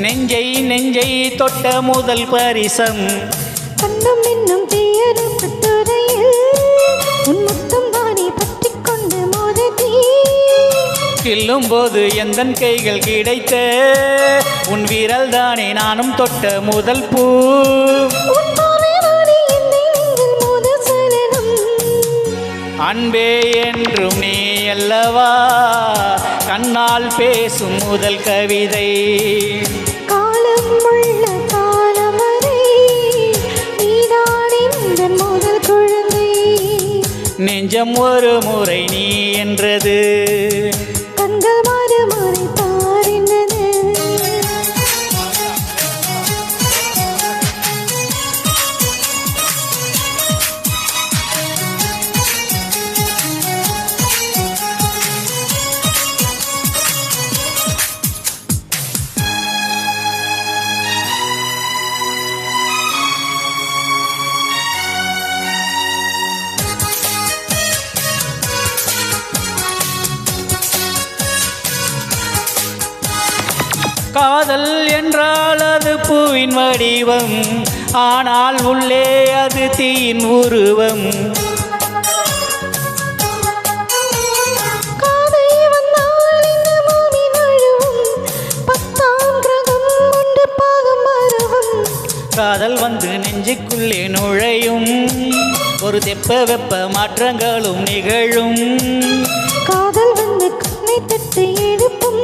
நெஞ்சை நெஞ்சை தொட்ட முதல் பரிசம் கண்ணம் என்னும் பெயரப்பு துறையில் உன் முத்தம் தானே பற்றி கொண்டு மோதி கில்லும் போது எந்தன் கைகள் கிடைத்த உன் வீரல் தானே நானும் தொட்ட முதல் பூ அன்பே என்றும் நீ அல்லவா கண்ணால் பேசும் முதல் கவிதை காலம் உள்ள காலம் வரை நீதான் இந்த முதல் குழந்தை நெஞ்சம் ஒரு முறை நீ என்றது கண்கள் மறுமுறை பாரினது காதல் என்றால் அது பூவின் வடிவம் ஆனால் உள்ளே அது தீயின் உருவம் காதல் வந்து நெஞ்சுக்குள்ளே நுழையும் ஒரு தெப்ப வெப்ப மாற்றங்களும் நிகழும் காதல் வந்து கண்ணை தட்டி எடுப்பும்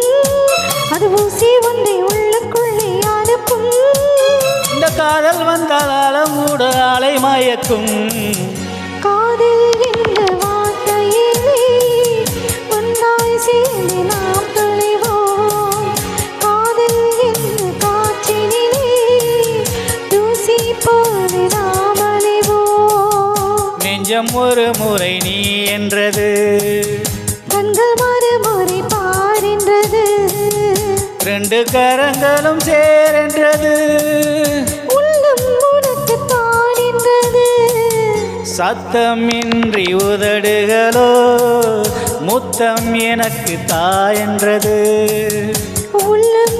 அது ஊசி ஒன்றை உள்ளுக்குள்ளே அனுப்பும் இந்த காதல் வந்தால் அலமூட அலை மயக்கும் காதல் என்ற வார்த்தையிலே ஒன்றாய் சேர்ந்து நாம் தொலைவோம் காதல் என்ற காற்றினிலே தூசி போல நாம் அலைவோம் நெஞ்சம் ஒரு முறை நீ என்றது கண்கள் மறுமுறை பாரின்றது ரெண்டு கரங்களும் சேரென்றது உள்ளம் உனக்கு தானின்றது சத்தமின்றி உதடுகளோ முத்தம் எனக்கு தாயென்றது உள்ளம்